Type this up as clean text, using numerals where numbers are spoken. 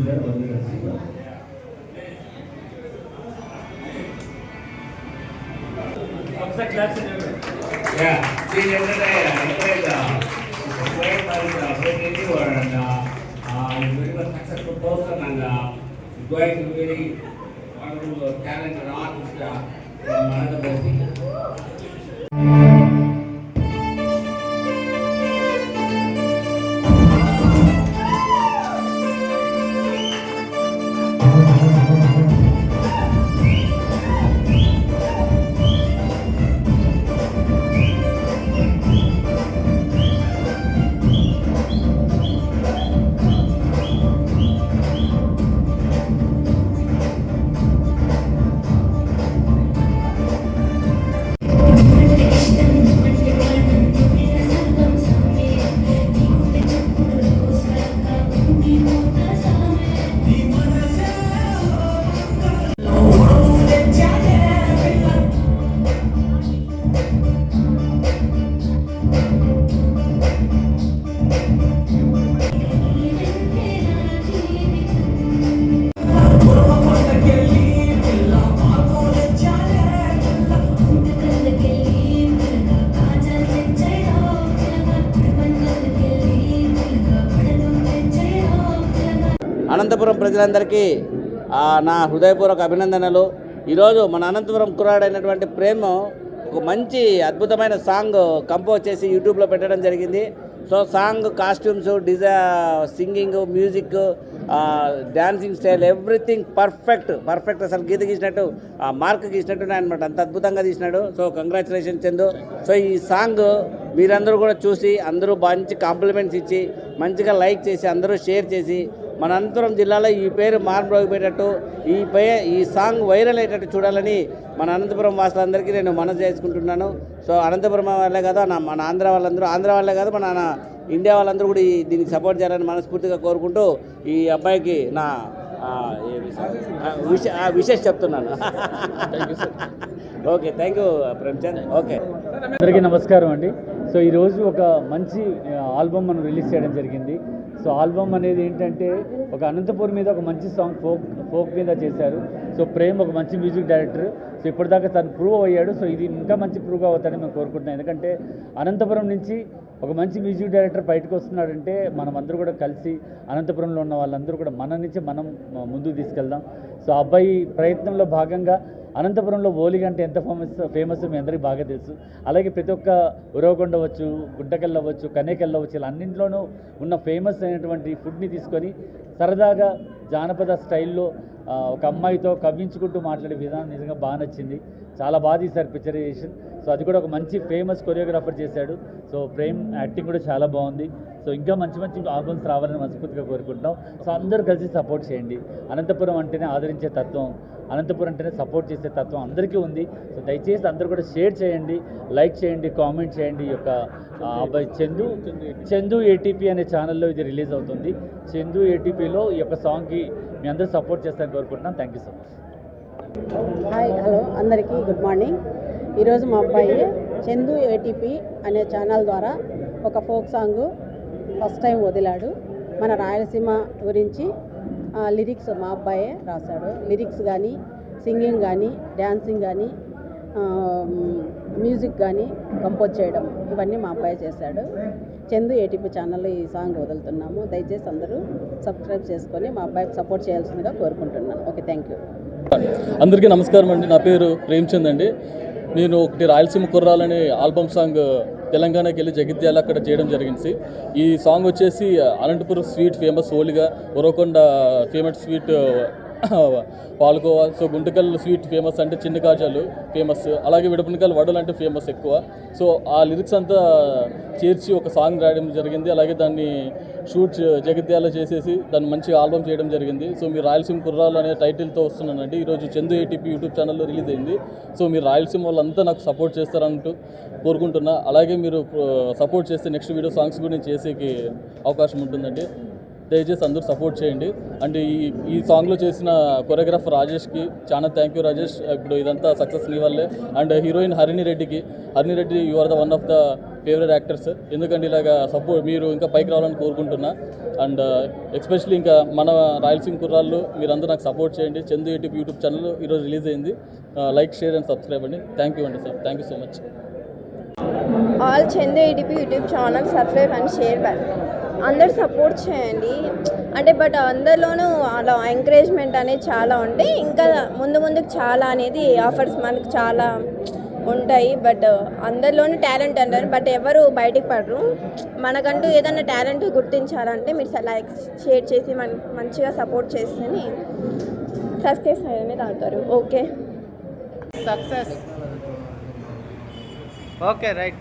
Yeah, see, yesterday very much successful person and going to very wonderful talented artist from Manadabasi. Anantapuram ప్రజలందరికీ నా హృదయపూర్వక అభినందనలు. ఈరోజు మన అనంతపురం కుర్రాడైనటువంటి ప్రేమ్ ఒక మంచి అద్భుతమైన సాంగ్ కంపోజ్ చేసి యూట్యూబ్లో పెట్టడం జరిగింది. So song costumes, singing, music, dancing style, everything perfect అసలు గీత గీసినట్టు, మార్క్ గీసినట్టు అనమాట. అంత అద్భుతంగా తీసినాడు. So congratulation Chandu. సో ఈ సాంగ్ మీరందరూ కూడా చూసి అందరూ మంచి కాంప్లిమెంట్స్ ఇచ్చి మంచిగా లైక్ చేసి అందరూ షేర్ చేసి మన అనంతపురం జిల్లాలో ఈ పేరు మార్మోగిపోయేటట్టు ఈ సాంగ్ వైరల్ అయ్యేటట్టు చూడాలని మన అనంతపురం వాసులందరికీ నేను మనసు చేసుకుంటున్నాను. సో అనంతపురం వాళ్ళే కాదు, మన ఆంధ్ర వాళ్ళే కాదు, మన ఇండియా వాళ్ళందరూ కూడా దీనికి సపోర్ట్ చేయాలని మనస్ఫూర్తిగా కోరుకుంటూ ఈ అబ్బాయికి నా విషెస్ చెప్తున్నాను. Okay, thank you Premchand. Okay, అందరికీ నమస్కారం అండి. సో ఈరోజు ఒక మంచి ఆల్బమ్ మనం రిలీజ్ చేయడం జరిగింది. సో ఆల్బమ్ అనేది ఏంటంటే ఒక అనంతపురం మీద ఒక మంచి సాంగ్ ఫోక్ మీద చేశారు. సో ప్రేమ్ ఒక మంచి మ్యూజిక్ డైరెక్టర్. సో ఇప్పటిదాకా తను ప్రూవ్ అయ్యాడు. సో ఇది ఇంకా మంచి ప్రూవ్ అవుతాడని మేము కోరుకుంటున్నాం. ఎందుకంటే అనంతపురం నుంచి ఒక మంచి మ్యూజిక్ డైరెక్టర్ బయటకు వస్తున్నాడంటే మనం అందరూ కూడా కలిసి అనంతపురంలో ఉన్న వాళ్ళందరూ కూడా మన నుంచి మనం ముందుకు తీసుకెళ్దాం. సో అబ్బాయి ప్రయత్నంలో భాగంగా అనంతపురంలో ఓలిగ అంటే ఎంత ఫేమస్ మీ అందరికీ బాగా తెలుసు. అలాగే ప్రతి ఒక్క ఉరవకొండ అవ్వచ్చు, గుంటకల్ అవ్వచ్చు, కనేకల్ అవ్వచ్చు, ఇలా అన్నింటిలోనూ ఉన్న ఫేమస్ అయినటువంటి ఫుడ్ని తీసుకొని సరదాగా జానపద స్టైల్లో ఒక అమ్మాయితో కవ్వించుకుంటూ మాట్లాడే విధానం నిజంగా బాగా నచ్చింది. చాలా బాగా తీశారు పిక్చరైజేషన్. సో అది కూడా ఒక మంచి ఫేమస్ కొరియోగ్రాఫర్ చేశాడు. సో ప్రేమ్ యాక్టింగ్ కూడా చాలా బాగుంది. సో ఇంకా మంచి మంచి ఆల్బమ్స్ రావాలని మనస్ఫూర్తిగా కోరుకుంటున్నాం. సో అందరూ కలిసి సపోర్ట్ చేయండి. అనంతపురం అంటేనే ఆదరించే తత్వం, అనంతపురం అంటేనే సపోర్ట్ చేసే తత్వం అందరికీ ఉంది. సో దయచేసి అందరూ కూడా షేర్ చేయండి, లైక్ చేయండి, కామెంట్ చేయండి. ఈ యొక్క అబ్బాయి చందు ఏటీపీ అనే ఛానల్లో ఇది రిలీజ్ అవుతుంది. చందు ఏటీపీలో ఈ యొక్క సాంగ్కి మీ అందరూ సపోర్ట్ చేస్తారని కోరుకుంటున్నాం. Thank you so much. Hello అందరికీ గుడ్ మార్నింగ్. ఈరోజు మా అబ్బాయి చందు ఏటీపీ అనే ఛానల్ ద్వారా ఒక ఫోక్ సాంగ్ ఫస్ట్ టైం వదిలాడు. మన రాయలసీమ గురించి లిరిక్స్ మా అబ్బాయే రాశాడు. లిరిక్స్ కానీ, సింగింగ్ కానీ, డ్యాన్సింగ్ కానీ, మ్యూజిక్ కానీ కంపోజ్ చేయడం ఇవన్నీ మా అబ్బాయి చేశాడు. చందు ఏటీపీ ఛానల్లో ఈ సాంగ్ వదులుతున్నాము. దయచేసి అందరూ సబ్స్క్రైబ్ చేసుకొని మా అబ్బాయికి సపోర్ట్ చేయాల్సిందిగా కోరుకుంటున్నాను. Okay, thank you. అందరికీ నమస్కారం అండి. నా పేరు ప్రేమ్చంద్ అండి. నేను ఒకటి రాయలసీమ కుర్రాలని ఆల్బమ్ సాంగ్ తెలంగాణకి వెళ్ళి జగిత్యాల అక్కడ చేయడం జరిగింది. ఈ సాంగ్ వచ్చేసి అనంతపురం స్వీట్ ఫేమస్ ఓలిగా, Uravakonda famous sweet palkova, so Guntakal sweet famous అంటే చిన్న కాజాలు ఫేమస్, అలాగే విడపనకల్ వడలు అంటే ఫేమస్ ఎక్కువ. సో ఆ లిరిక్స్ అంతా చేర్చి ఒక సాంగ్ రాయడం జరిగింది. అలాగే దాన్ని షూట్ జగిత్యాల చేసేసి దాన్ని మంచి ఆల్బమ్ చేయడం జరిగింది. సో మీరు రాయలసీమ కుర్రాలు అనే టైటిల్తో వస్తున్నానండి. ఈరోజు చందు ఏటీపీ యూట్యూబ్ ఛానల్లో రిలీజ్ అయింది. సో మీరు రాయలసీమ వాళ్ళంతా నాకు సపోర్ట్ చేస్తారంటూ కోరుకుంటున్నా. అలాగే మీరు సపోర్ట్ చేస్తే నెక్స్ట్ వీడియో సాంగ్స్ కూడా నేను చేసేకి అవకాశం ఉంటుందండి. దయచేసి అందరూ సపోర్ట్ చేయండి. అండ్ ఈ సాంగ్లో చేసిన కొరియోగ్రాఫర్ రాజేష్కి చాలా థ్యాంక్ యూ రాజేష్. ఇప్పుడు ఇదంతా సక్సెస్ నీ వల్లే. And heroine Harini Reddy you are the one of the favourite actors. ఎందుకంటే ఇలాగా సపోర్ట్ మీరు ఇంకా పైకి రావాలని కోరుకుంటున్నా. అండ్ ఎస్పెషల్లీ ఇంకా మన రాయలసీమ కుర్రాళ్ళు మీరందరూ నాకు సపోర్ట్ చేయండి. చందు యూట్యూబ్ ఛానల్ ఈరోజు రిలీజ్ అయింది. లైక్, షేర్ అండ్ సబ్స్క్రైబ్ అండి. థ్యాంక్ యూ అండి sir. Thank you so much. All Chandu ATP YouTube channel subscribe and share అందరు సపోర్ట్ చేయండి. అంటే బట్ అందరిలోనూ అలా ఎంకరేజ్మెంట్ అనేది చాలా ఉంటాయి. ఇంకా ముందుకు చాలా అనేది ఆఫర్స్ మనకు చాలా ఉంటాయి. బట్ అందరిలోనూ టాలెంట్ అంటారు, బట్ ఎవరు బయటికి పడరు. మనకంటూ ఏదైనా టాలెంట్ గుర్తించారంటే మీరు లైక్ షేర్ చేసి మంచిగా సపోర్ట్ చేస్తేనే సక్సెస్ అనేది అవుతారు. Okay, success. Okay, right.